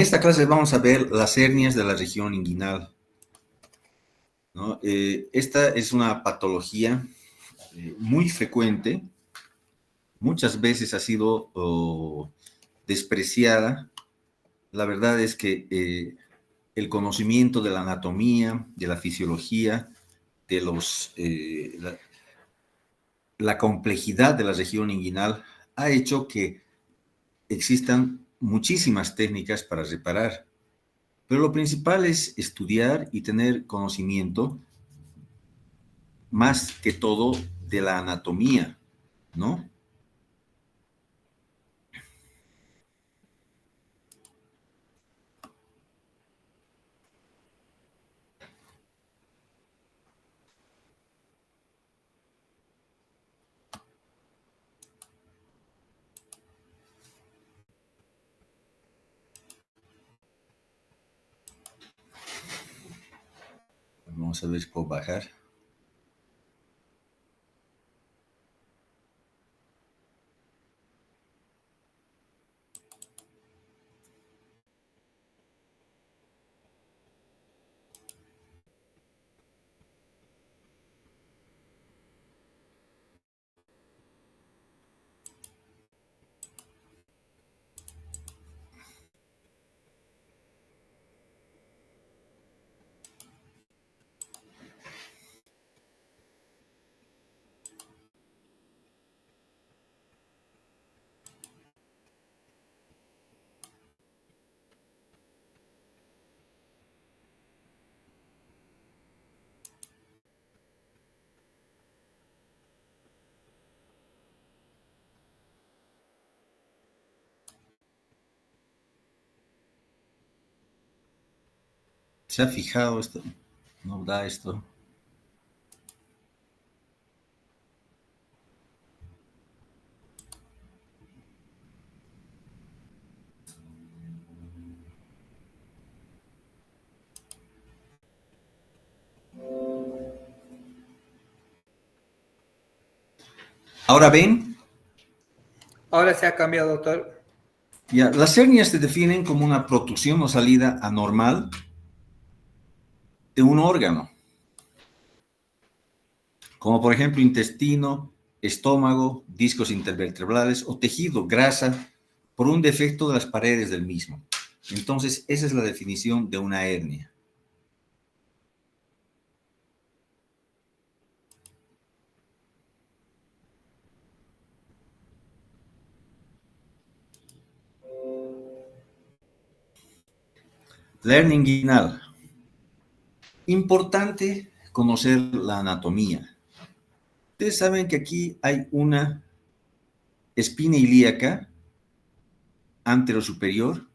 Esta clase vamos a ver las hernias de la región inguinal, ¿no? Esta es una patología muy frecuente, muchas veces ha sido despreciada. La verdad es que el conocimiento de la anatomía, de la fisiología, de la complejidad de la región inguinal ha hecho que existan muchísimas técnicas para reparar. Pero lo principal es estudiar y tener conocimiento, más que todo, de la anatomía, ¿no? Vamos a ver si puedo bajar. ¿Se ha fijado esto? No da esto. Ahora ven. Ahora se ha cambiado, doctor. Ya, las hernias se definen como una protrusión o salida anormal de un órgano, como por ejemplo intestino, estómago, discos intervertebrales o tejido, grasa, por un defecto de las paredes del mismo. Entonces, esa es la definición de una hernia. La hernia inguinal. Importante conocer la anatomía. Ustedes saben que aquí hay una espina ilíaca anterosuperior,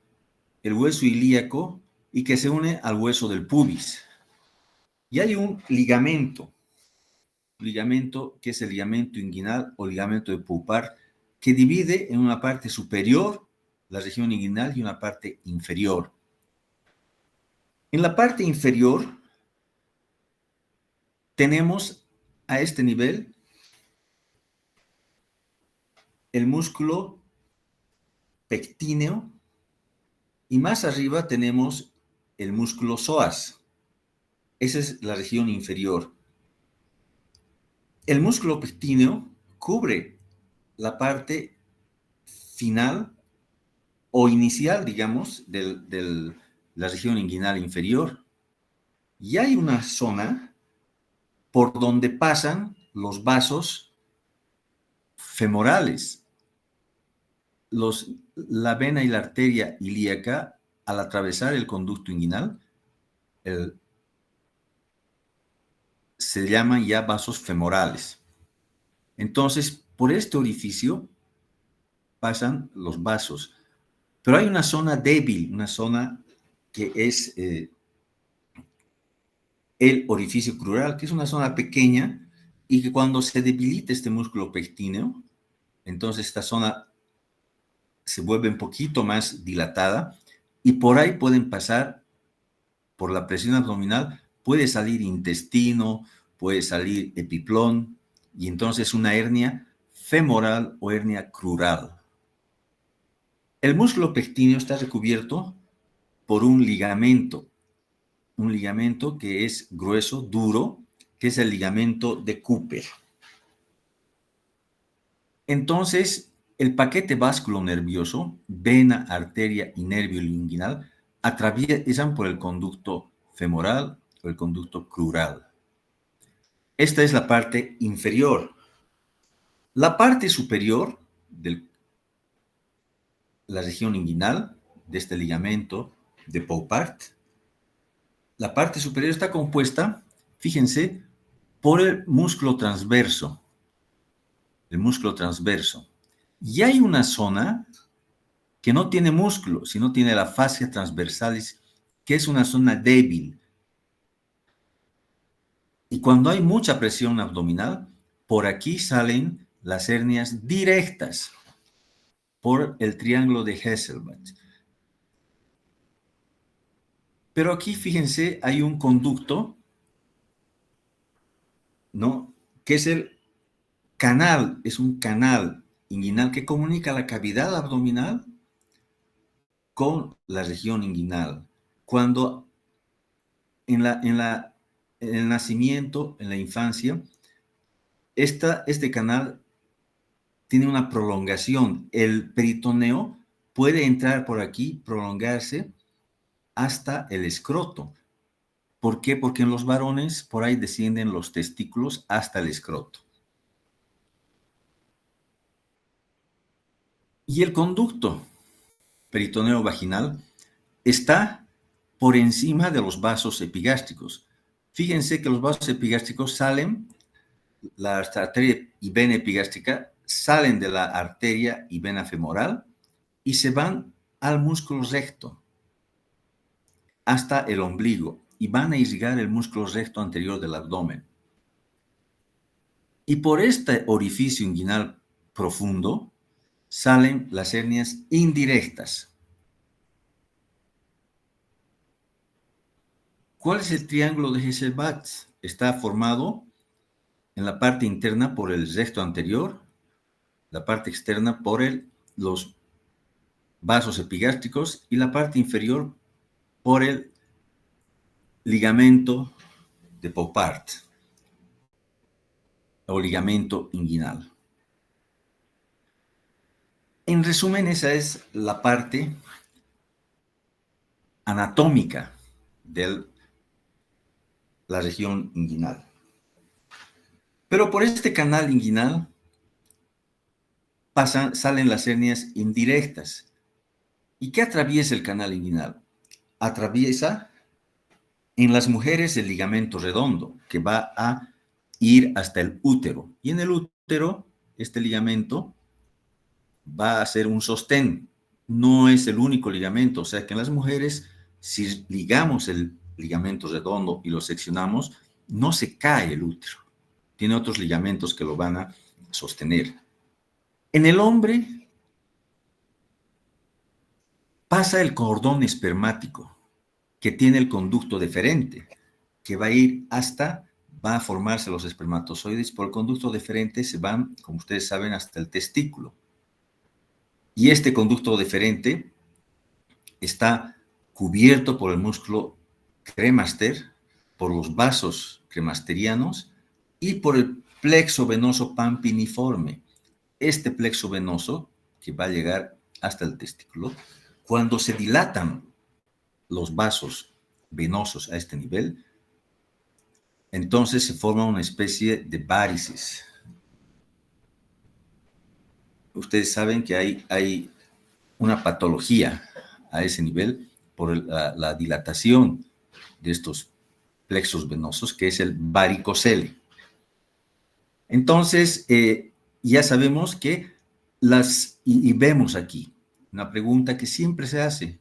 el hueso ilíaco, y que se une al hueso del pubis. Y hay un ligamento que es el ligamento inguinal o ligamento de pulpar, que divide en una parte superior la región inguinal y una parte inferior. En la parte inferior tenemos a este nivel el músculo pectíneo y más arriba tenemos el músculo psoas. Esa es la región inferior. El músculo pectíneo cubre la parte final o inicial, digamos, de la región inguinal inferior. Y hay una zona por donde pasan los vasos femorales. La vena y la arteria ilíaca, al atravesar el conducto inguinal, se llaman ya vasos femorales. Entonces, por este orificio pasan los vasos. Pero hay una zona débil, una zona que es el orificio crural, que es una zona pequeña y que cuando se debilita este músculo pectíneo, entonces esta zona se vuelve un poquito más dilatada y por ahí pueden pasar, por la presión abdominal, puede salir intestino, puede salir epiplón y entonces una hernia femoral o hernia crural. El músculo pectíneo está recubierto por un ligamento que es grueso, duro, que es el ligamento de Cooper. Entonces, el paquete vasculonervioso, vena, arteria y nervio linguinal, atraviesan por el conducto femoral o el conducto crural. Esta es la parte inferior. La parte superior de la región inguinal, de este ligamento de Poupart, la parte superior está compuesta, fíjense, por el músculo transverso. El músculo transverso. Y hay una zona que no tiene músculo, sino tiene la fascia transversalis, que es una zona débil. Y cuando hay mucha presión abdominal, por aquí salen las hernias directas por el triángulo de Hesselbach. Pero aquí, fíjense, hay un conducto, ¿no? Que es el canal, es un canal inguinal que comunica la cavidad abdominal con la región inguinal. Cuando en el nacimiento, en la infancia, este canal tiene una prolongación. El peritoneo puede entrar por aquí, prolongarse hasta el escroto. ¿Por qué? Porque en los varones por ahí descienden los testículos hasta el escroto. Y el conducto peritoneo vaginal está por encima de los vasos epigástricos. Fíjense que los vasos epigástricos salen, la arteria y vena epigástrica salen de la arteria y vena femoral y se van al músculo recto hasta el ombligo y van a irrigar el músculo recto anterior del abdomen. Y por este orificio inguinal profundo salen las hernias indirectas. ¿Cuál es el triángulo de Hesselbach? Está formado en la parte interna por el recto anterior, la parte externa por los vasos epigástricos y la parte inferior por el ligamento de Poupart o ligamento inguinal. En resumen, esa es la parte anatómica de la región inguinal. Pero por este canal inguinal salen las hernias indirectas. ¿Y qué atraviesa el canal inguinal? Atraviesa en las mujeres el ligamento redondo, que va a ir hasta el útero. Y en el útero, este ligamento va a ser un sostén. No es el único ligamento. O sea que en las mujeres, si ligamos el ligamento redondo y lo seccionamos, no se cae el útero. Tiene otros ligamentos que lo van a sostener. En el hombre pasa el cordón espermático, que tiene el conducto deferente, que va a ir va a formarse los espermatozoides. Por el conducto deferente se van, como ustedes saben, hasta el testículo. Y este conducto deferente está cubierto por el músculo cremaster, por los vasos cremasterianos y por el plexo venoso pampiniforme. Este plexo venoso, que va a llegar hasta el testículo, cuando se dilatan los vasos venosos a este nivel, entonces se forma una especie de varices. Ustedes saben que hay una patología a ese nivel por la dilatación de estos plexos venosos, que es el varicocele. Entonces, ya sabemos que y vemos aquí una pregunta que siempre se hace.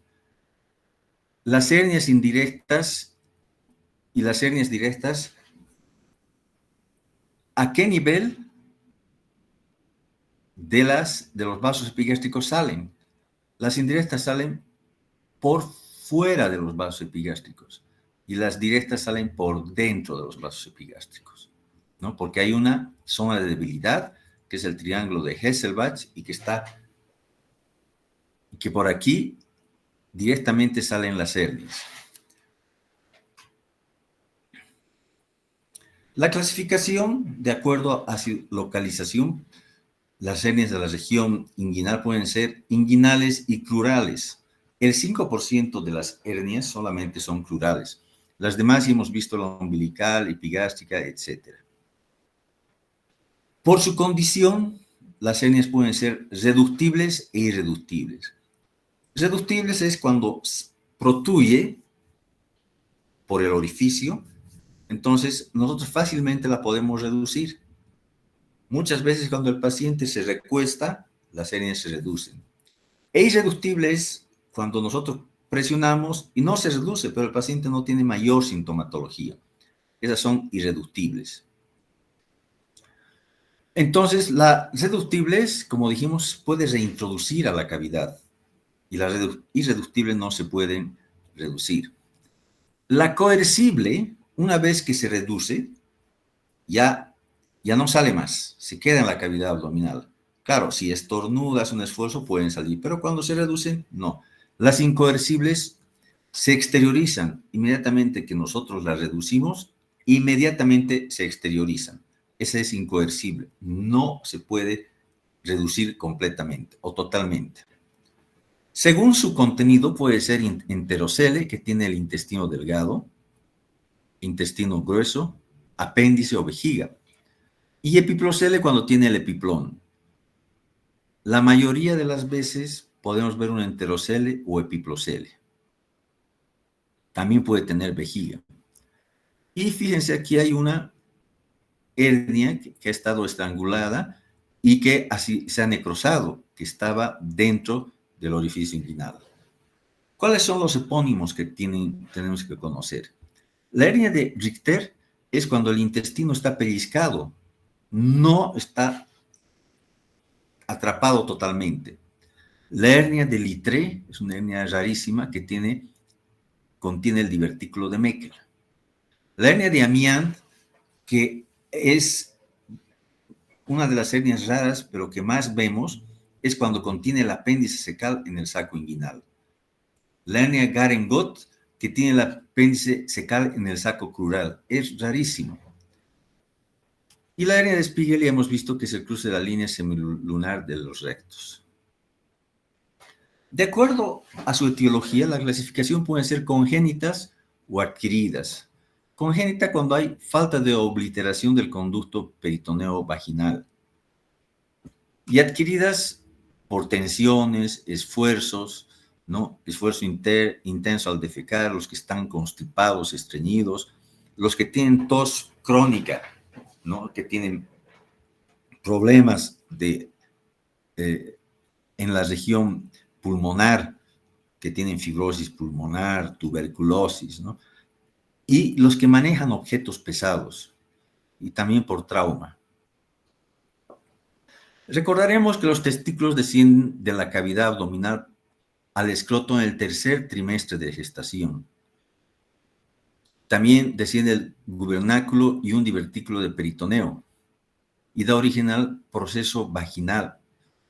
Las hernias indirectas y las hernias directas, ¿a qué nivel de los vasos epigástricos salen? Las indirectas salen por fuera de los vasos epigástricos y las directas salen por dentro de los vasos epigástricos, ¿no? Porque hay una zona de debilidad, que es el triángulo de Hesselbach, y que por aquí directamente salen las hernias. La clasificación, de acuerdo a su localización, las hernias de la región inguinal pueden ser inguinales y crurales. El 5% de las hernias solamente son crurales. Las demás hemos visto la umbilical, epigástrica, etc. Por su condición, las hernias pueden ser reductibles e irreductibles. Reductibles es cuando protruye por el orificio, entonces nosotros fácilmente la podemos reducir. Muchas veces cuando el paciente se recuesta, las hernias se reducen. E irreductible es cuando nosotros presionamos y no se reduce, pero el paciente no tiene mayor sintomatología. Esas son irreductibles. Entonces, la reductible, como dijimos, puede reintroducir a la cavidad y las irreductibles no se pueden reducir. La coercible, una vez que se reduce, ya no sale más, se queda en la cavidad abdominal. Claro, si estornudas un esfuerzo pueden salir, pero cuando se reducen, no. Las incoercibles se exteriorizan inmediatamente que nosotros las reducimos, inmediatamente se exteriorizan. Esa es incoercible, no se puede reducir completamente o totalmente. Según su contenido puede ser enterocele, que tiene el intestino delgado, intestino grueso, apéndice o vejiga, y epiplocele cuando tiene el epiplón. La mayoría de las veces podemos ver un enterocele o epiplocele. También puede tener vejiga. Y fíjense, aquí hay una hernia que ha estado estrangulada y que así se ha necrosado, que estaba dentro del orificio inguinal. ¿Cuáles son los epónimos que tenemos que conocer? La hernia de Richter es cuando el intestino está pellizcado, no está atrapado totalmente. La hernia de Littré es una hernia rarísima que contiene el divertículo de Meckel. La hernia de Amiens, que es una de las hernias raras, pero que más vemos, es cuando contiene el apéndice secal en el saco inguinal. La hernia Garen-Gott, que tiene el apéndice secal en el saco crural, es rarísimo. Y la hernia de Spiegel ya hemos visto que es el cruce de la línea semilunar de los rectos. De acuerdo a su etiología, la clasificación puede ser congénitas o adquiridas. Congénita cuando hay falta de obliteración del conducto peritoneo vaginal. Y adquiridas por tensiones, esfuerzos, ¿no? Esfuerzo intenso al defecar, los que están constipados, estreñidos, los que tienen tos crónica, ¿no? Que tienen problemas en la región pulmonar, que tienen fibrosis pulmonar, tuberculosis, ¿no? Y los que manejan objetos pesados, y también por trauma. Recordaremos que los testículos descienden de la cavidad abdominal al escroto en el tercer trimestre de gestación. También desciende el gubernáculo y un divertículo de peritoneo y da origen al proceso vaginal.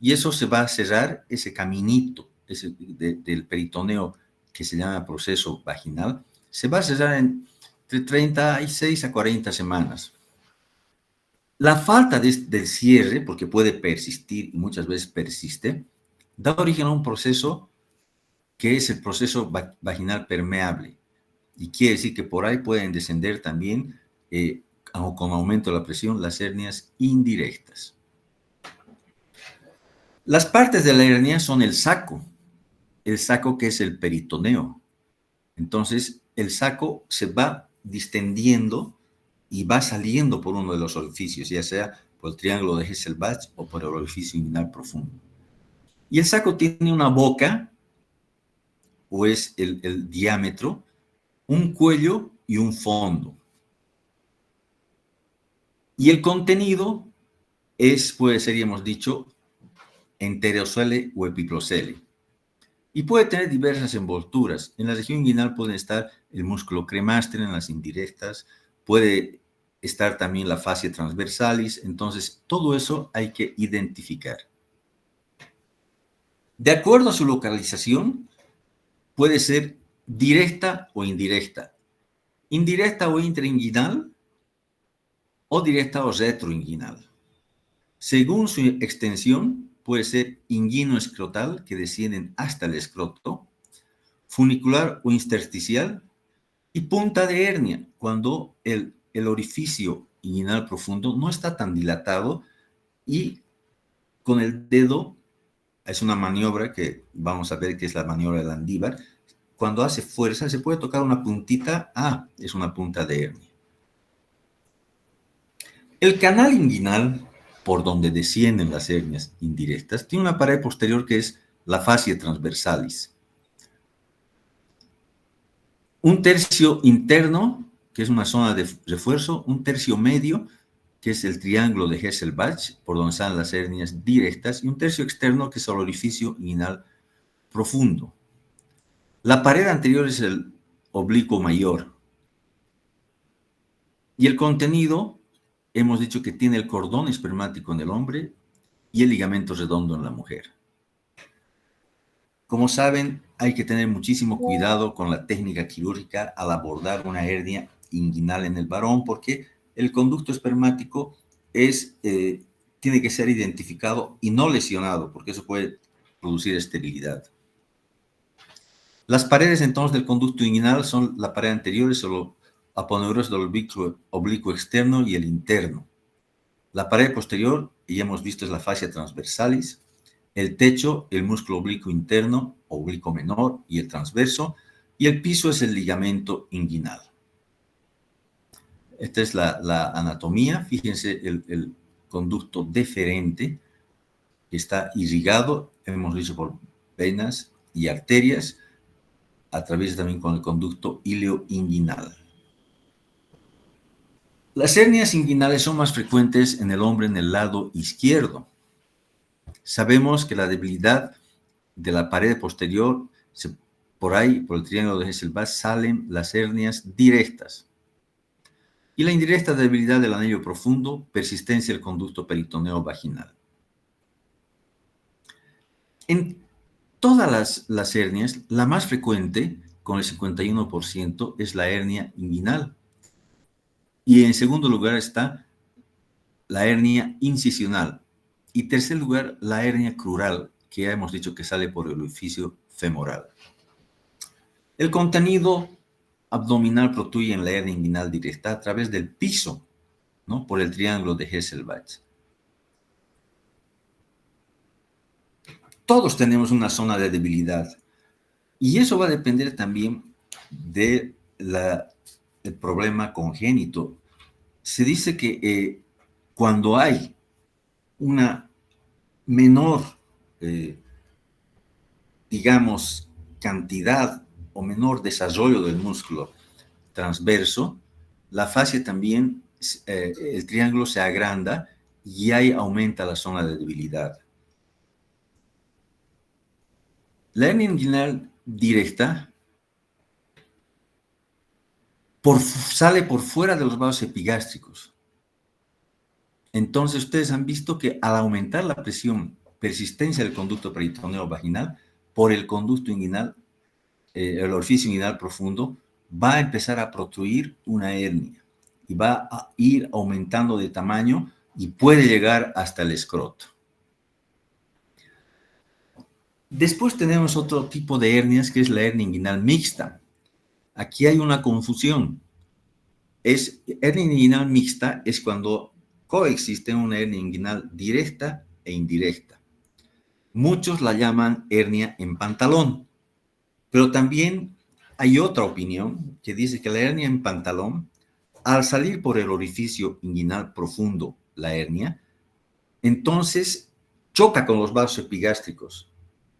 Y eso se va a cerrar, ese caminito del peritoneo que se llama proceso vaginal, se va a cerrar entre 36 a 40 semanas. La falta del cierre, porque puede persistir y muchas veces persiste, da origen a un proceso que es el proceso vaginal permeable. Y quiere decir que por ahí pueden descender también, con aumento de la presión, las hernias indirectas. Las partes de la hernia son el saco que es el peritoneo. Entonces, el saco se va distendiendo y va saliendo por uno de los orificios, ya sea por el triángulo de Hesselbach o por el orificio inguinal profundo. Y el saco tiene una boca, o es el diámetro, un cuello y un fondo. Y el contenido puede ser, ya hemos dicho, enterocele o epiplocele. Y puede tener diversas envolturas. En la región inguinal puede estar el músculo cremaster en las indirectas, puede estar también la fascia transversalis. Entonces, todo eso hay que identificar. De acuerdo a su localización, puede ser directa o indirecta. Indirecta o intrainguinal o directa o retroinguinal. Según su extensión, puede ser inguino-escrotal, que descienden hasta el escroto, funicular o intersticial, y punta de hernia, cuando el orificio inguinal profundo no está tan dilatado y con el dedo, es una maniobra que vamos a ver que es la maniobra de Landívar, cuando hace fuerza se puede tocar una puntita, es una punta de hernia. El canal inguinal, por donde descienden las hernias indirectas, tiene una pared posterior que es la fascia transversalis. Un tercio interno, que es una zona de refuerzo, un tercio medio, que es el triángulo de Hesselbach, por donde están las hernias directas, y un tercio externo, que es el orificio inguinal profundo. La pared anterior es el oblicuo mayor. Y el contenido, hemos dicho que tiene el cordón espermático en el hombre y el ligamento redondo en la mujer. Como saben, hay que tener muchísimo cuidado con la técnica quirúrgica al abordar una hernia inguinal en el varón, porque el conducto espermático tiene que ser identificado y no lesionado, porque eso puede producir esterilidad. Las paredes entonces del conducto inguinal son la pared anterior, es el aponeuroso del oblicuo externo y el interno. La pared posterior, ya hemos visto, es la fascia transversalis. El techo, el músculo oblicuo interno, oblicuo menor y el transverso. Y el piso es el ligamento inguinal. Esta es la anatomía. Fíjense el conducto deferente que está irrigado, hemos dicho, por venas y arterias. Atraviesa también con el conducto ileo-inguinal. Las hernias inguinales son más frecuentes en el hombre en el lado izquierdo. Sabemos que la debilidad de la pared posterior, por ahí, por el triángulo de Hesselbach, salen las hernias directas. Y la indirecta debilidad del anillo profundo, persistencia del conducto peritoneo vaginal. En todas las hernias, la más frecuente, con el 51%, es la hernia inguinal. Y en segundo lugar está la hernia incisional. Y tercer lugar, la hernia crural, que ya hemos dicho que sale por el orificio femoral. El contenido abdominal protruye en la hernia inguinal directa a través del piso, ¿no? Por el triángulo de Hesselbach. Todos tenemos una zona de debilidad. Y eso va a depender también del problema congénito. Se dice que cuando hay una menor, digamos, cantidad o menor desarrollo del músculo transverso, la fascia también, el triángulo se agranda y ahí aumenta la zona de debilidad. La hernia inguinal directa sale por fuera de los vasos epigástricos. Entonces, ustedes han visto que al aumentar la presión, persistencia del conducto peritoneo vaginal, por el conducto inguinal, el orificio inguinal profundo, va a empezar a protruir una hernia y va a ir aumentando de tamaño y puede llegar hasta el escroto. Después tenemos otro tipo de hernias, que es la hernia inguinal mixta. Aquí hay una confusión. Hernia inguinal mixta es cuando coexiste una hernia inguinal directa e indirecta. Muchos la llaman hernia en pantalón, pero también hay otra opinión que dice que la hernia en pantalón, al salir por el orificio inguinal profundo, la hernia, entonces choca con los vasos epigástricos.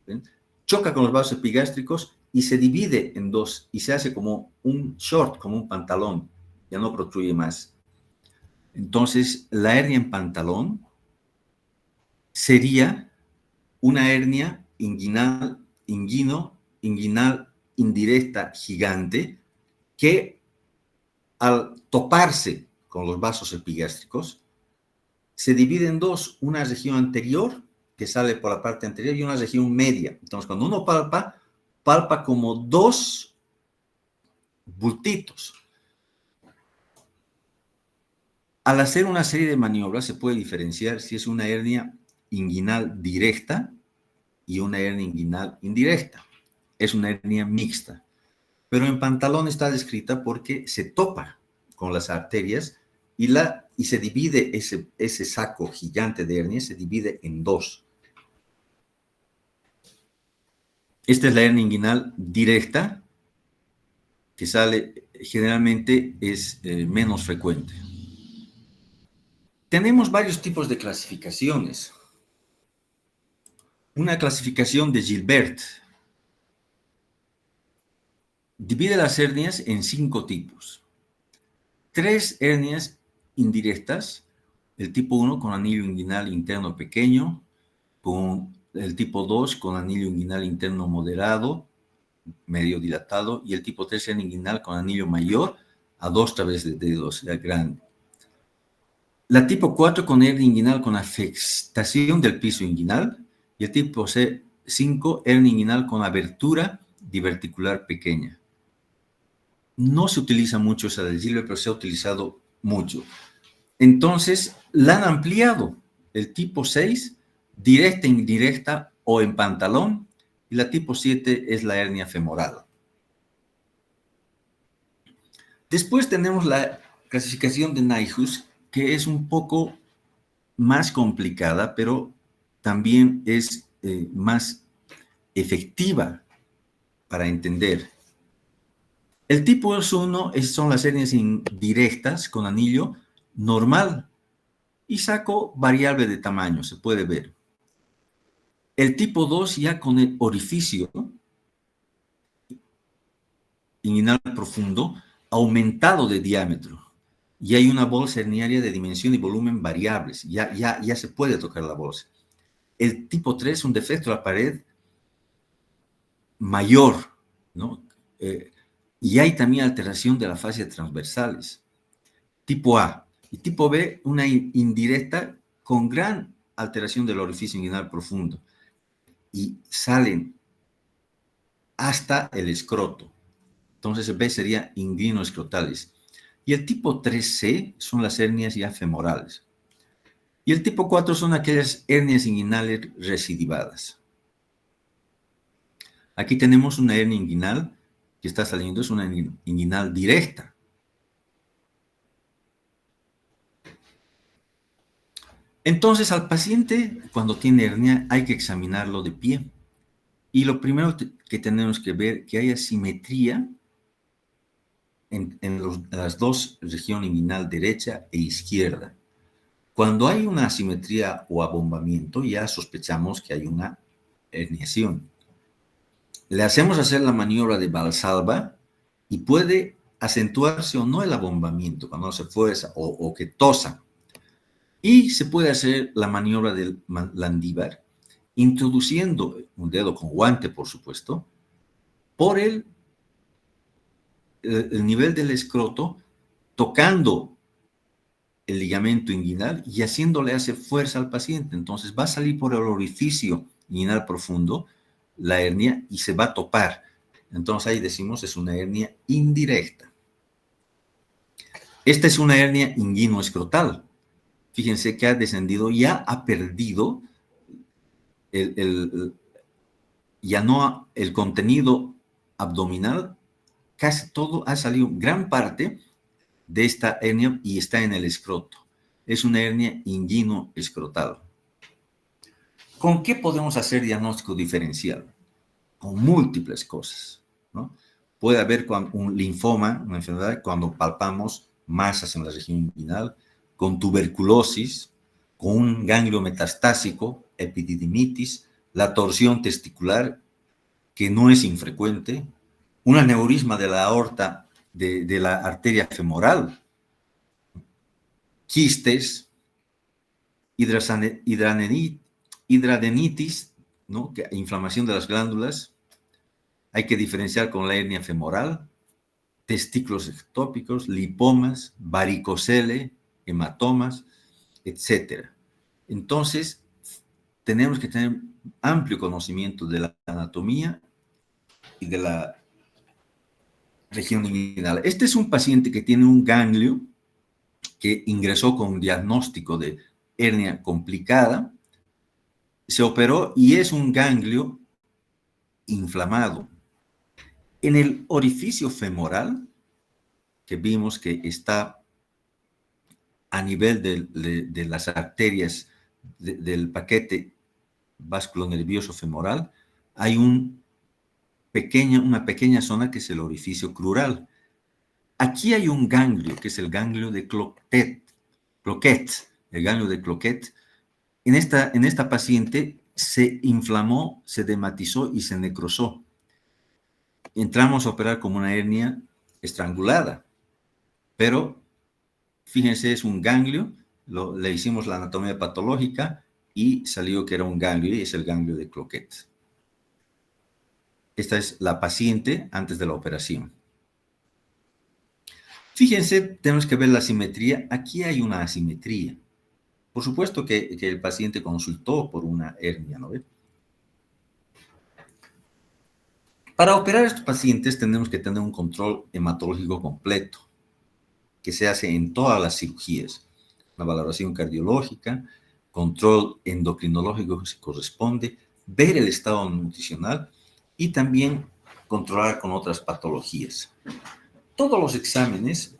¿Ven? Choca con los vasos epigástricos y se divide en dos y se hace como un short, como un pantalón, ya no protruye más. Entonces, la hernia en pantalón sería una hernia inguinal indirecta gigante que al toparse con los vasos epigástricos se divide en dos, una región anterior que sale por la parte anterior y una región media. Entonces, cuando uno palpa, palpa como dos bultitos. Al hacer una serie de maniobras se puede diferenciar si es una hernia inguinal directa y una hernia inguinal indirecta. Es una hernia mixta. Pero en pantalón está descrita porque se topa con las arterias y se divide ese saco gigante de hernia, se divide en dos. Esta es la hernia inguinal directa, que sale, generalmente es menos frecuente. Tenemos varios tipos de clasificaciones. Una clasificación de Gilbert divide las hernias en 5 tipos. 3 hernias indirectas, el tipo 1 con anillo inguinal interno pequeño, con el tipo 2 con anillo inguinal interno moderado, medio dilatado, y el tipo 3 hernia inguinal con anillo mayor a 2 tablas de dedos, grande. La tipo 4 con hernia inguinal con afectación del piso inguinal, y el tipo 5 hernia inguinal con abertura diverticular pequeña. No se utiliza mucho esa del Gilbert, pero se ha utilizado mucho. Entonces, la han ampliado. El tipo 6, directa, indirecta o en pantalón, y la tipo 7 es la hernia femoral. Después tenemos la clasificación de Nyhus, que es un poco más complicada, pero también es más efectiva para entender. El tipo 1 son las hernias indirectas con anillo normal y saco variable de tamaño, se puede ver. El tipo 2 ya con el orificio inguinal profundo aumentado de diámetro y hay una bolsa herniaria de dimensión y volumen variables, ya se puede tocar la bolsa. El tipo 3 es un defecto de la pared mayor, ¿no? Y hay también alteración de la fascia transversales. Tipo A. Y tipo B, una indirecta con gran alteración del orificio inguinal profundo. Y salen hasta el escroto. Entonces el B sería inguino-escrotales. Y el tipo 3C son las hernias ya femorales. Y el tipo 4 son aquellas hernias inguinales recidivadas. Aquí tenemos una hernia inguinal que está saliendo, es una inguinal directa. Entonces, al paciente, cuando tiene hernia, hay que examinarlo de pie. Y lo primero que tenemos que ver que haya simetría en las dos regiones inguinal derecha e izquierda. Cuando hay una asimetría o abombamiento, ya sospechamos que hay una herniación. Le hacemos hacer la maniobra de Valsalva y puede acentuarse o no el abombamiento cuando se fuerza o que tosa. Y se puede hacer la maniobra del Landívar, introduciendo un dedo con guante, por supuesto, por el nivel del escroto, tocando el ligamento inguinal y haciéndole hacer fuerza al paciente. Entonces va a salir por el orificio inguinal profundo la hernia y se va a topar. Entonces ahí decimos es una hernia indirecta. Esta es una hernia inguino-escrotal. Fíjense que ha descendido, ya ha perdido ya no el contenido abdominal, casi todo ha salido, gran parte de esta hernia y está en el escroto. Es una hernia inguino-escrotal. ¿Con qué podemos hacer diagnóstico diferencial? Con múltiples cosas, ¿no? Puede haber un linfoma, una enfermedad, cuando palpamos masas en la región inguinal, con tuberculosis, con un ganglio metastásico, epididimitis, la torsión testicular, que no es infrecuente, un aneurisma de la aorta de la arteria femoral, quistes, hidradenitis, ¿no? Inflamación de las glándulas. Hay que diferenciar con la hernia femoral, testículos ectópicos, lipomas, varicocele, hematomas, etc. Entonces, tenemos que tener amplio conocimiento de la anatomía de la región inguinal. Este es un paciente que tiene un ganglio que ingresó con un diagnóstico de hernia complicada, se operó y es un ganglio inflamado. En el orificio femoral, que vimos que está a nivel de las arterias del paquete vasculonervioso femoral, hay una pequeña zona que es el orificio crural. Aquí hay un ganglio, que es el ganglio de Cloquet, el ganglio de Cloquet. En esta paciente se inflamó, se dematizó y se necrosó. Entramos a operar como una hernia estrangulada, pero fíjense, es un ganglio, le hicimos la anatomía patológica y salió que era un ganglio y es el ganglio de Cloquet. Esta es la paciente antes de la operación. Fíjense, tenemos que ver la simetría. Aquí hay una asimetría. Por supuesto que el paciente consultó por una hernia, ¿no ve? Para operar a estos pacientes tenemos que tener un control hematológico completo, que se hace en todas las cirugías. La valoración cardiológica, control endocrinológico si corresponde, ver el estado nutricional y también controlar con otras patologías. Todos los exámenes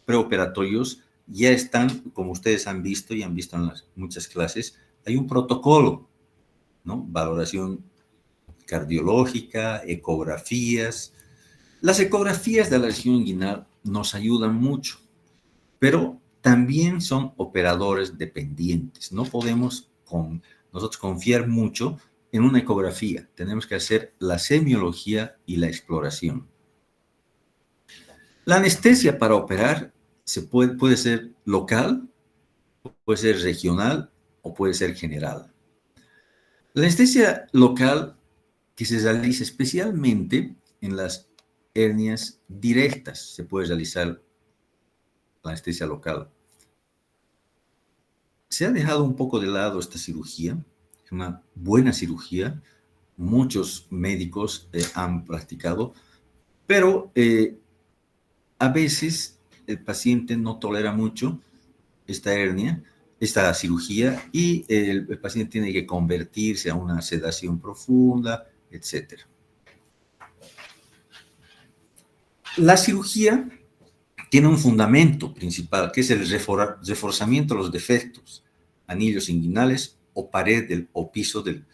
preoperatorios ya están, como ustedes han visto y han visto en muchas clases, hay un protocolo, ¿no? Valoración cardiológica, ecografías. Las ecografías de la región inguinal nos ayudan mucho, pero también son operadores dependientes. No podemos nosotros confiar mucho en una ecografía. Tenemos que hacer la semiología y la exploración. La anestesia para operar puede ser local, puede ser regional o puede ser general. La anestesia local que se realiza especialmente en las hernias directas, se puede realizar la anestesia local. Se ha dejado un poco de lado esta cirugía, es una buena cirugía, muchos médicos han practicado, pero a veces el paciente no tolera mucho esta hernia, esta cirugía, y el paciente tiene que convertirse a una sedación profunda, etc. La cirugía tiene un fundamento principal, que es el reforzamiento de los defectos, anillos inguinales o pared o piso del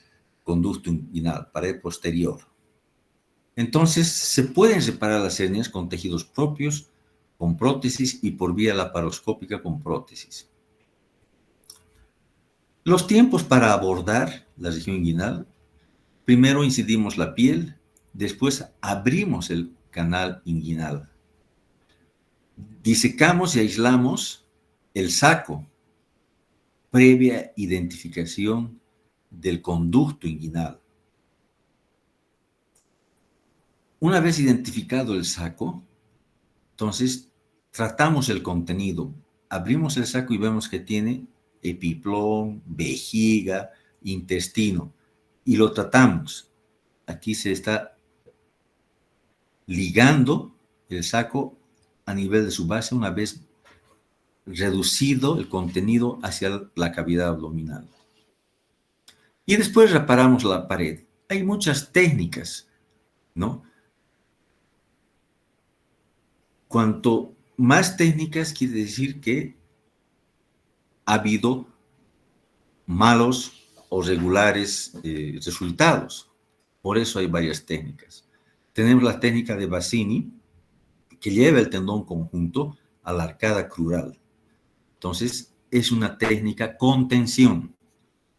conducto inguinal, pared posterior. Entonces, se pueden reparar las hernias con tejidos propios, con prótesis y por vía laparoscópica con prótesis. Los tiempos para abordar la región inguinal: primero incidimos la piel, después abrimos el canal inguinal. Disecamos y aislamos el saco, previa identificación del conducto inguinal. Una vez identificado el saco, entonces tratamos el contenido. Abrimos el saco y vemos que tiene epiplón, vejiga, intestino, y lo tratamos. Aquí se está ligando el saco a nivel de su base una vez reducido el contenido hacia la cavidad abdominal. Y después reparamos la pared. Hay muchas técnicas, ¿no? Cuanto más técnicas, quiere decir que ha habido malos o regulares resultados. Por eso hay varias técnicas. Tenemos la técnica de Bassini, que lleva el tendón conjunto a la arcada crural. Entonces, es una técnica con tensión.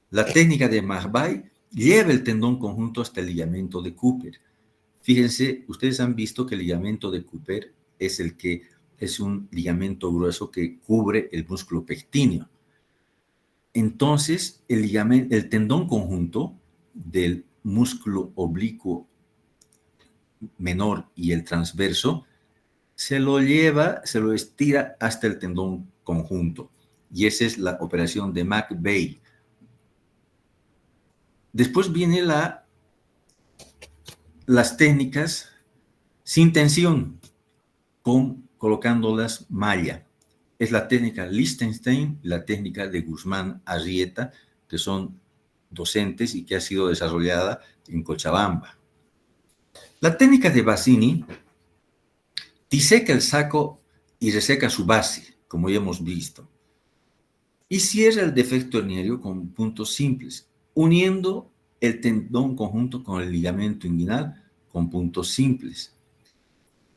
La técnica de Mahbay lleva el tendón conjunto hasta el ligamento de Cooper. Fíjense, ustedes han visto que el ligamento de Cooper es un ligamento grueso que cubre el músculo pectíneo. Entonces, el tendón conjunto del músculo oblicuo menor y el transverso se lo estira hasta el tendón conjunto. Y esa es la operación de McVeigh. Después viene la las técnicas sin tensión, colocándolas malla. Es la técnica Lichtenstein y la técnica de Guzmán Arrieta, que son docentes y que ha sido desarrollada en Cochabamba. La técnica de Bassini diseca el saco y reseca su base, como ya hemos visto, y cierra el defecto herniario con puntos simples, uniendo el tendón conjunto con el ligamento inguinal con puntos simples.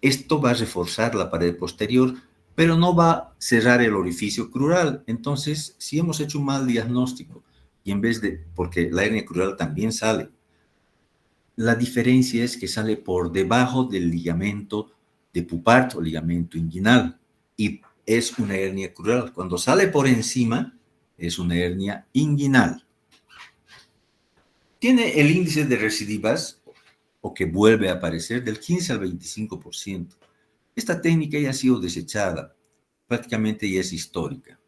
Esto va a reforzar la pared posterior, pero no va a cerrar el orificio crural. Entonces, si hemos hecho un mal diagnóstico, y en vez de, porque la hernia crural también sale, la diferencia es que sale por debajo del ligamento de Pupart o ligamento inguinal, y es una hernia crural. Cuando sale por encima, es una hernia inguinal. Tiene el índice de recidivas, o que vuelve a aparecer, del 15 al 25%. Esta técnica ya ha sido desechada, prácticamente ya es histórica.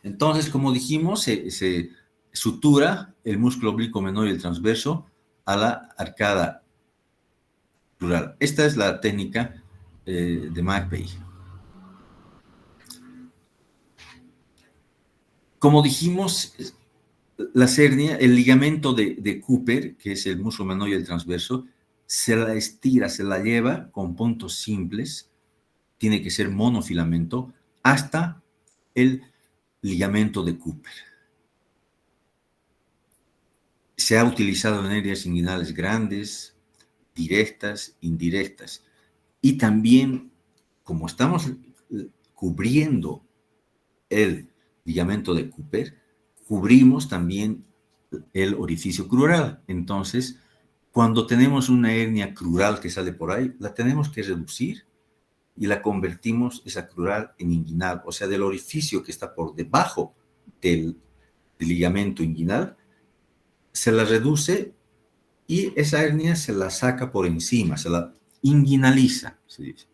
Entonces, como dijimos, se sutura el músculo oblicuo menor y el transverso a la arcada crural. Esta es la técnica de McVeigh. Como dijimos, la hernia, el ligamento de Cooper, que es el músculo menor y el transverso, se la estira, se la lleva con puntos simples, tiene que ser monofilamento, hasta el ligamento de Cooper. Se ha utilizado en hernias inguinales grandes, directas, indirectas. Y también, como estamos cubriendo el ligamento de Cooper, cubrimos también el orificio crural. Entonces, cuando tenemos una hernia crural que sale por ahí, la tenemos que reducir y la convertimos, esa crural, en inguinal. O sea, del orificio que está por debajo del ligamento inguinal, se la reduce y esa hernia se la saca por encima, se la inguinaliza, se dice.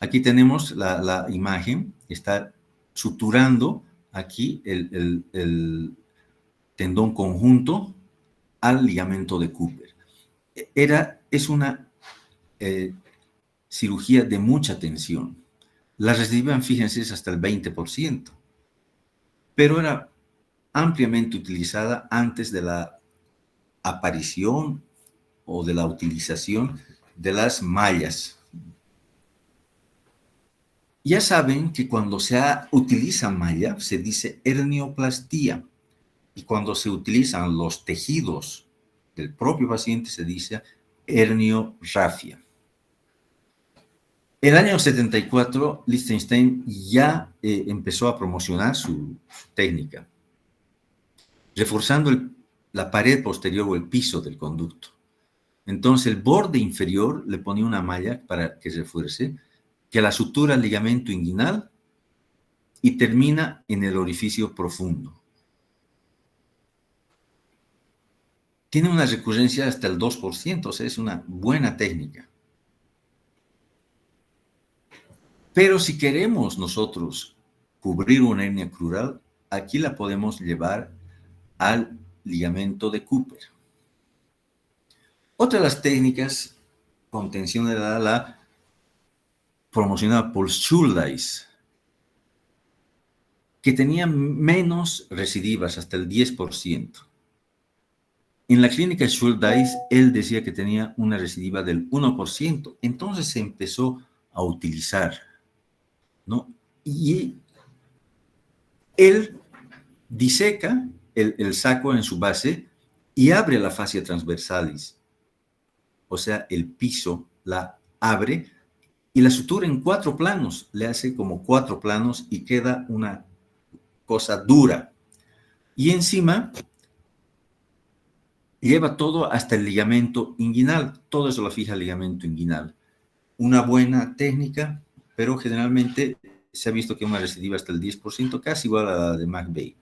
Aquí tenemos la imagen, está suturando aquí el tendón conjunto al ligamento de Cooper. Es una cirugía de mucha tensión. La recidiva, fíjense, es hasta el 20%, pero era ampliamente utilizada antes de la aparición o de la utilización de las mallas. Ya saben que cuando se utiliza malla se dice hernioplastía, y cuando se utilizan los tejidos del propio paciente se dice herniorrafia. El año 74, Lichtenstein ya empezó a promocionar su técnica, reforzando la pared posterior o el piso del conducto. Entonces, el borde inferior le ponía una malla para que refuerce, que la sutura el ligamento inguinal y termina en el orificio profundo. Tiene una recurrencia hasta el 2%, o sea, es una buena técnica. Pero si queremos nosotros cubrir una hernia crural, aquí la podemos llevar al ligamento de Cooper. Otra de las técnicas con tensión era la promocionada por Schuldeis, que tenía menos recidivas, hasta el 10%. En la clínica Schuldeis, él decía que tenía una recidiva del 1%. Entonces se empezó a utilizar, ¿no? Y él diseca el saco en su base y abre la fascia transversalis. O sea, el piso la abre y la sutura en 4 planos. Le hace como 4 planos y queda una cosa dura. Y encima lleva todo hasta el ligamento inguinal. Todo eso lo fija el ligamento inguinal. Una buena técnica, pero generalmente se ha visto que una recidiva hasta el 10%, casi igual a la de McVeigh.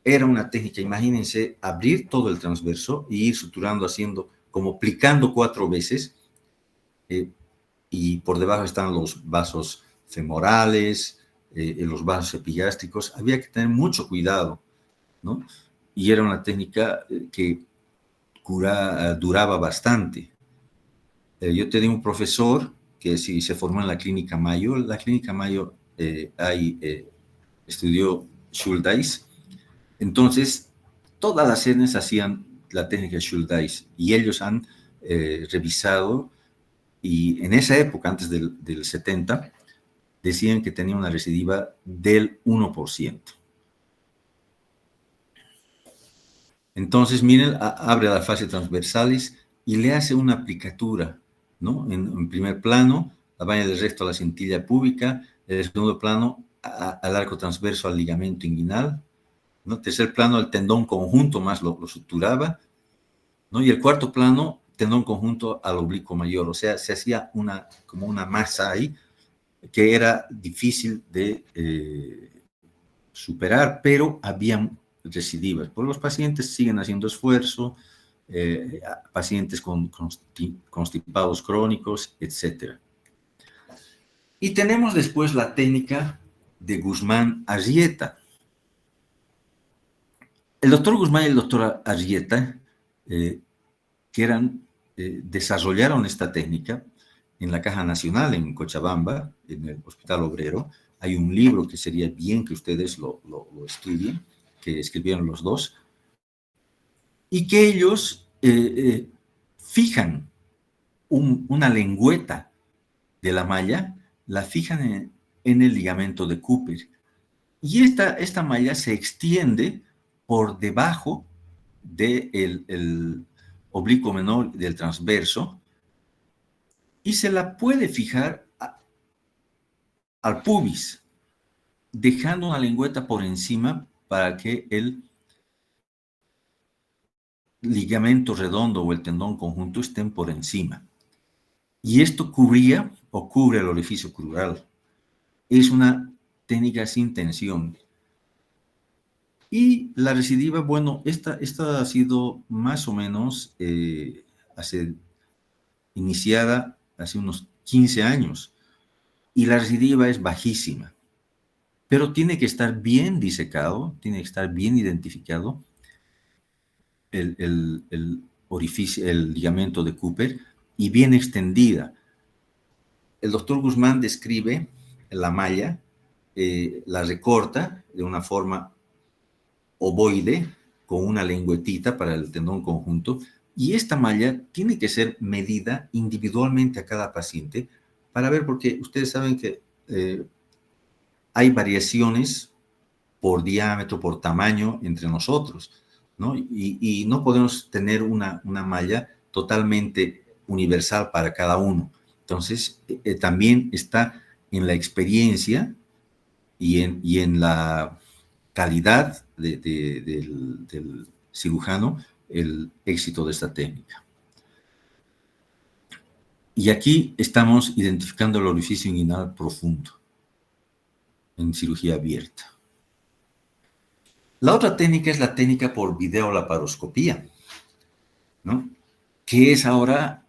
Era una técnica, imagínense, abrir todo el transverso y ir suturando, haciendo como plicando 4 veces. Y por debajo están los vasos femorales, los vasos epigástricos. Había que tener mucho cuidado, ¿no? Y era una técnica que duraba bastante. Yo tenía un profesor que sí se formó en la Clínica Mayo. La Clínica Mayo estudió Schuldeis. Entonces, todas las hernias hacían la técnica Schuldeis y ellos han revisado, y en esa época, antes del 70, decían que tenía una recidiva del 1%. Entonces, miren, abre la fascia transversalis y le hace una aplicatura, ¿no? En primer plano, la vaina del recto a la cintilla púbica, el segundo plano al arco transverso al ligamento inguinal, ¿no? Tercer plano, el tendón conjunto más lo suturaba, ¿no? Y el cuarto plano, tendón conjunto al oblicuo mayor. O sea, se hacía como una masa ahí que era difícil de superar, pero había recidivas. Pues los pacientes siguen haciendo esfuerzo, pacientes con constipados crónicos, etc. Y tenemos después la técnica de Guzmán Arrieta. El doctor Guzmán y el doctor Arrieta, desarrollaron esta técnica en la Caja Nacional en Cochabamba, en el Hospital Obrero. Hay un libro que sería bien que ustedes lo estudien, que escribieron los dos, y que ellos fijan una lengüeta de la malla, la fijan en el ligamento de Cooper. Y esta malla se extiende por debajo del oblicuo menor del transverso y se la puede fijar al pubis, dejando una lengüeta por encima para que el ligamento redondo o el tendón conjunto estén por encima. Y esto cubría o cubre el orificio crural. Es una técnica sin tensión. Y la recidiva, bueno, esta ha sido más o menos iniciada hace unos 15 años. Y la recidiva es bajísima. Pero tiene que estar bien disecado, tiene que estar bien identificado el orificio, el ligamento de Cooper, y bien extendida. El doctor Guzmán describe la malla, la recorta de una forma ovoide, con una lengüetita para el tendón conjunto, y esta malla tiene que ser medida individualmente a cada paciente para ver, porque ustedes saben que hay variaciones por diámetro, por tamaño entre nosotros, ¿no? Y no podemos tener una malla totalmente universal para cada uno. Entonces, también está en la experiencia y en la calidad del cirujano el éxito de esta técnica. Y aquí estamos identificando el orificio inguinal profundo en cirugía abierta. La otra técnica es la técnica por videolaparoscopía, ¿no? Que es ahora,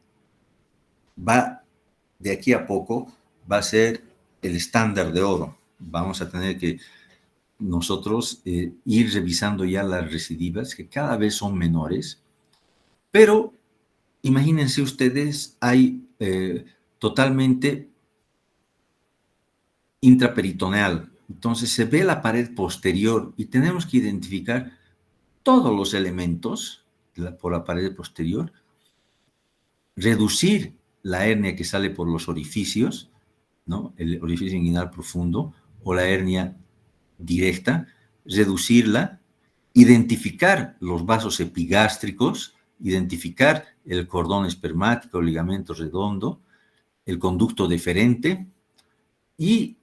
de aquí a poco, va a ser el estándar de oro. Vamos a tener que nosotros ir revisando ya las recidivas, que cada vez son menores, pero imagínense ustedes, hay totalmente intraperitoneal. Entonces se ve la pared posterior y tenemos que identificar todos los elementos por la pared posterior, reducir la hernia que sale por los orificios, ¿no? El orificio inguinal profundo o la hernia directa, reducirla, identificar los vasos epigástricos, identificar el cordón espermático, el ligamento redondo, el conducto deferente, y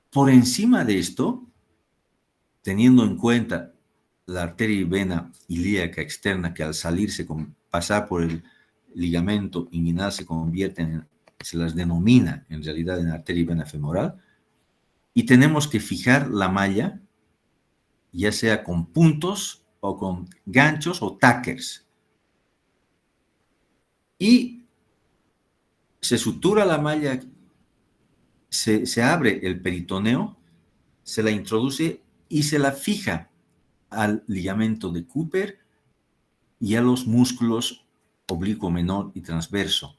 por encima de esto, teniendo en cuenta la arteria y vena ilíaca externa, que al salirse, pasar por el ligamento inguinal, se las denomina en realidad en arteria y vena femoral, y tenemos que fijar la malla, ya sea con puntos o con ganchos o tackers. Y se sutura la malla, se abre el peritoneo, se la introduce y se la fija al ligamento de Cooper y a los músculos oblicuo menor y transverso.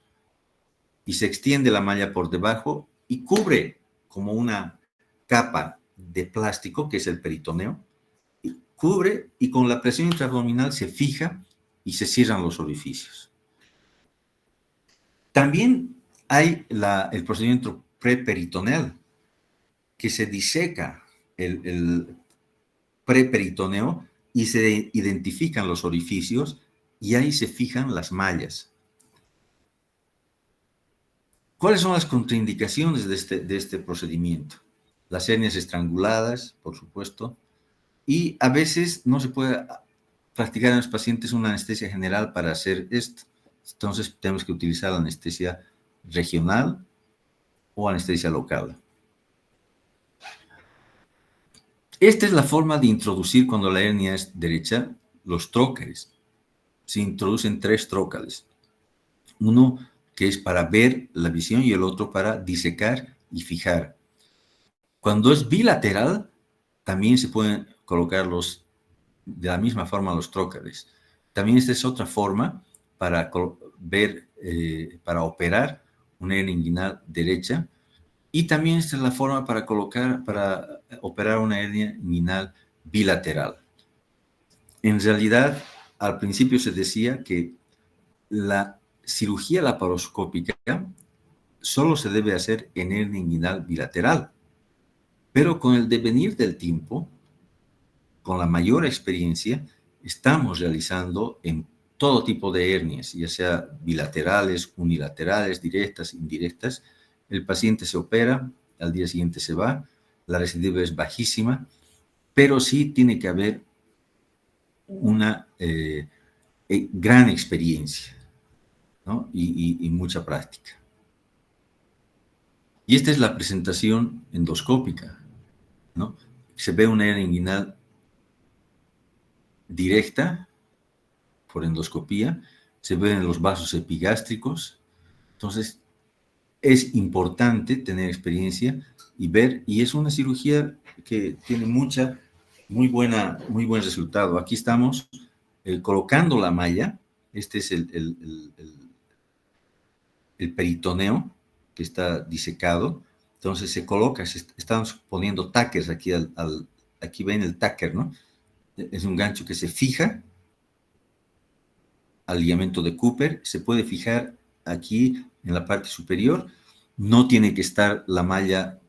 Y se extiende la malla por debajo y cubre como una capa de plástico, que es el peritoneo, y cubre y con la presión intraabdominal se fija y se cierran los orificios. También hay el procedimiento preperitoneal, que se diseca el preperitoneo y se identifican los orificios y ahí se fijan las mallas. ¿Cuáles son las contraindicaciones de este procedimiento? Las hernias estranguladas, por supuesto, y a veces no se puede practicar en los pacientes una anestesia general para hacer esto. Entonces tenemos que utilizar la anestesia regional o anestesia local. Esta es la forma de introducir, cuando la hernia es derecha, los trócares. Se introducen 3 trócares. Uno que es para ver la visión y el otro para disecar y fijar. Cuando es bilateral, también se pueden colocar de la misma forma los trócares. También esta es otra forma para ver, para operar una hernia inguinal derecha. Y también esta es la forma para operar una hernia inguinal bilateral. En realidad, al principio se decía que la cirugía laparoscópica solo se debe hacer en hernia inguinal bilateral, pero con el devenir del tiempo, con la mayor experiencia, estamos realizando en todo tipo de hernias, ya sea bilaterales, unilaterales, directas, indirectas. El paciente se opera, al día siguiente se va, la recidiva es bajísima, pero sí tiene que haber una gran experiencia, ¿no? y mucha práctica. Y esta es la presentación endoscópica, ¿no? Se ve una hernia inguinal directa por endoscopía, se ven los vasos epigástricos. Entonces, es importante tener experiencia y ver, y es una cirugía que tiene muy buen resultado. Aquí estamos colocando la malla. Este es el peritoneo que está disecado. Entonces se coloca, estamos poniendo tackers aquí, aquí ven el tacker, ¿no? Es un gancho que se fija al ligamento de Cooper, se puede fijar aquí en la parte superior. No tiene que estar la malla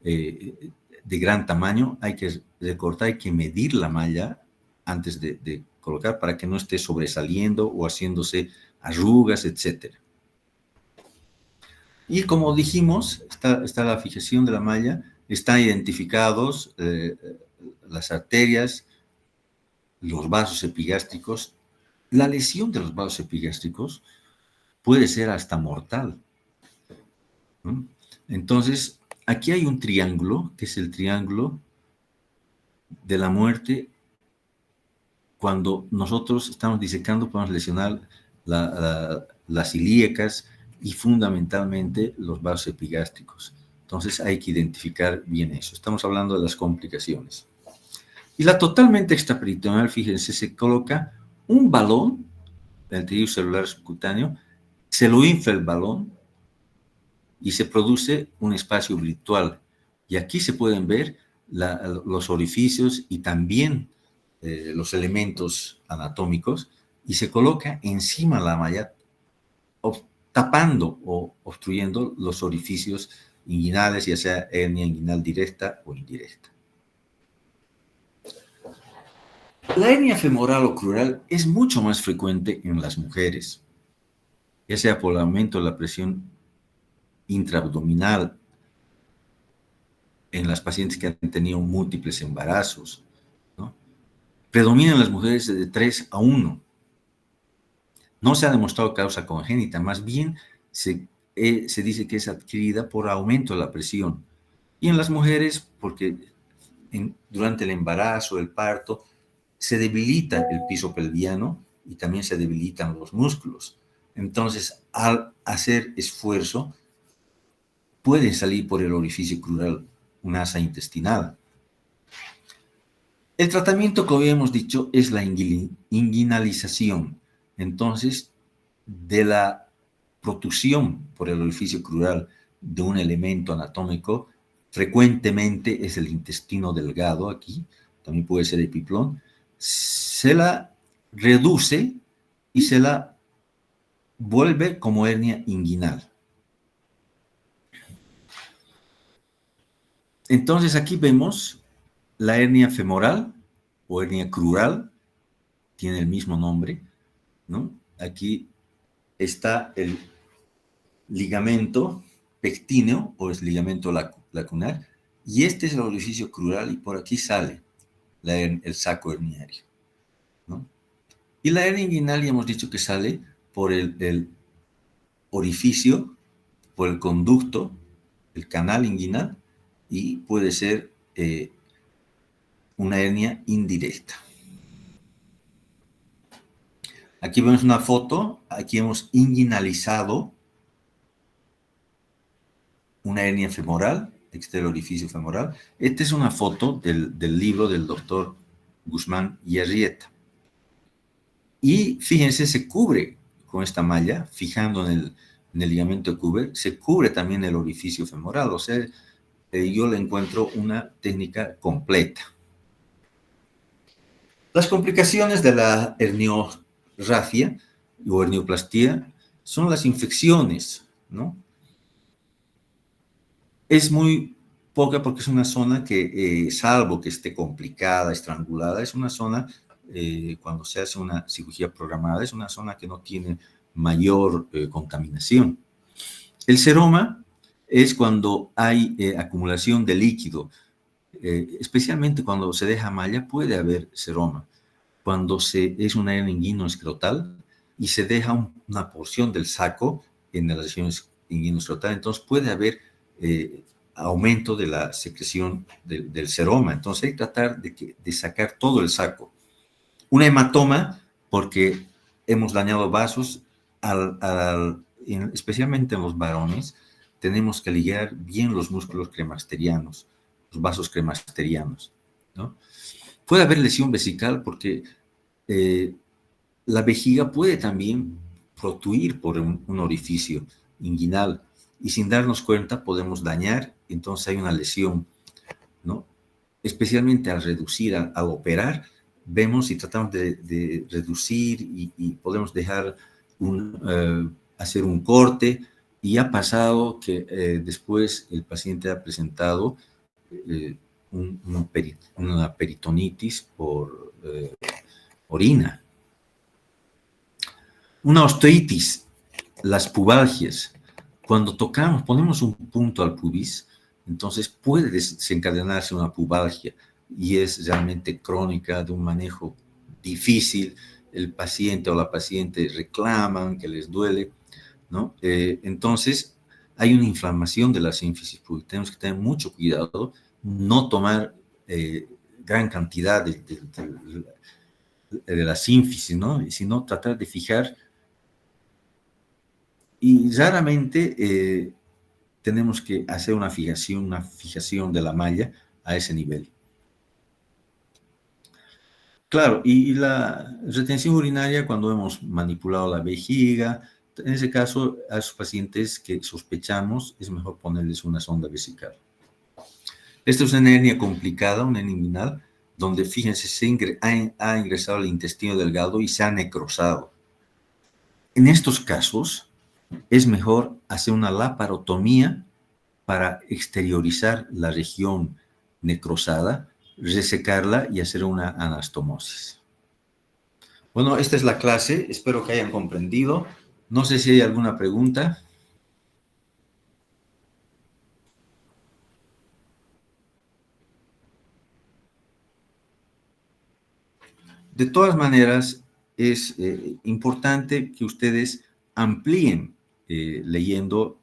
de gran tamaño, hay que recortar, hay que medir la malla antes de colocar para que no esté sobresaliendo o haciéndose arrugas, etc. Y como dijimos, está la fijación de la malla, están identificados las arterias, los vasos epigástricos. La lesión de los vasos epigástricos puede ser hasta mortal, ¿no? Entonces, aquí hay un triángulo, que es el triángulo de la muerte. Cuando nosotros estamos disecando, podemos lesionar las ilíacas y fundamentalmente los vasos epigástricos. Entonces, hay que identificar bien eso. Estamos hablando de las complicaciones. Y la totalmente extraperitoneal, fíjense, se coloca un balón del tejido celular subcutáneo, se lo infla el balón y se produce un espacio virtual. Y aquí se pueden ver los orificios y también los elementos anatómicos, y se coloca encima de la malla, tapando o obstruyendo los orificios inguinales, ya sea hernia inguinal directa o indirecta. La hernia femoral o crural es mucho más frecuente en las mujeres, ya sea por el aumento de la presión intraabdominal en las pacientes que han tenido múltiples embarazos, ¿no? Predominan las mujeres de 3 a 1. No se ha demostrado causa congénita, más bien se dice que es adquirida por aumento de la presión. Y en las mujeres, porque durante el embarazo, el parto, se debilita el piso pelviano y también se debilitan los músculos. Entonces, al hacer esfuerzo, puede salir por el orificio crural un asa intestinal. El tratamiento, como habíamos dicho, es la inguinalización. Entonces, de la protrusión por el orificio crural de un elemento anatómico, frecuentemente es el intestino delgado aquí, también puede ser epiplón, se la reduce y se la vuelve como hernia inguinal. Entonces aquí vemos la hernia femoral o hernia crural, tiene el mismo nombre, ¿no? Aquí está el ligamento pectíneo o es ligamento lacunar, y este es el orificio crural y por aquí sale el saco herniario, ¿no? Y la hernia inguinal ya hemos dicho que sale por el orificio, por el conducto, el canal inguinal, y puede ser una hernia indirecta. Aquí vemos una foto, aquí hemos inguinalizado una hernia femoral, exterior orificio femoral. Esta es una foto del libro del doctor Guzmán y Arrieta. Y fíjense, se cubre con esta malla, fijando en el ligamento de Cooper, se cubre también el orificio femoral. O sea, yo le encuentro una técnica completa. Las complicaciones de la herniorragia o hernioplastía son las infecciones, ¿no? Es muy poca porque es una zona que, salvo que esté complicada, estrangulada, es una zona, cuando se hace una cirugía programada, es una zona que no tiene mayor contaminación. El seroma es cuando hay acumulación de líquido, especialmente cuando se deja malla puede haber seroma. Cuando es una hernia inguinoescrotal y se deja una porción del saco en las regiones inguinoescrotal, entonces puede haber aumento de la secreción del seroma. Entonces hay que tratar de sacar todo el saco. Un hematoma, porque hemos dañado vasos, especialmente en los varones, tenemos que ligar bien los músculos cremasterianos, los vasos cremasterianos, ¿no? Puede haber lesión vesical porque la vejiga puede también protruir por un orificio inguinal y sin darnos cuenta podemos dañar, entonces hay una lesión, ¿no? Especialmente al reducir, al operar, vemos y tratamos de reducir y podemos dejar hacer un corte y ha pasado que después el paciente ha presentado una peritonitis por orina. Una osteoitis, las pubalgias. Cuando tocamos, ponemos un punto al pubis, entonces puede desencadenarse una pubalgia y es realmente crónica, de un manejo difícil. El paciente o la paciente reclaman que les duele, ¿no? Entonces, hay una inflamación de la sínfisis púbica. Tenemos que tener mucho cuidado, no tomar gran cantidad de la sínfisis, ¿no? Sino tratar de fijar. Y raramente tenemos que hacer una fijación de la malla a ese nivel. Claro, y la retención urinaria cuando hemos manipulado la vejiga, en ese caso a esos pacientes que sospechamos es mejor ponerles una sonda vesical. Esta es una hernia complicada, una hernia inguinal, donde fíjense, ha ingresado al intestino delgado y se ha necrosado. En estos casos es mejor hacer una laparotomía para exteriorizar la región necrosada, resecarla y hacer una anastomosis. Bueno, esta es la clase, espero que hayan comprendido. No sé si hay alguna pregunta. De todas maneras, es importante que ustedes amplíen leyendo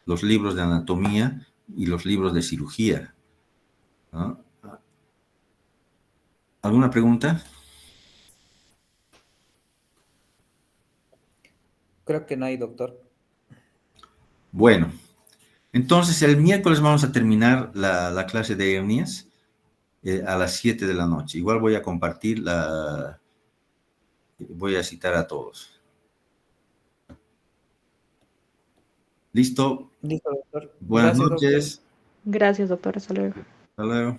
los libros de anatomía y los libros de cirugía, ¿no? ¿Alguna pregunta? Creo que no hay, doctor. Bueno, entonces el miércoles vamos a terminar la clase de hernias. a las 7 de la noche. Igual voy a compartir voy a citar a todos. ¿Listo? Listo, doctor. Buenas Gracias, doctor. noches. Gracias, doctor. Hasta luego. Hasta luego.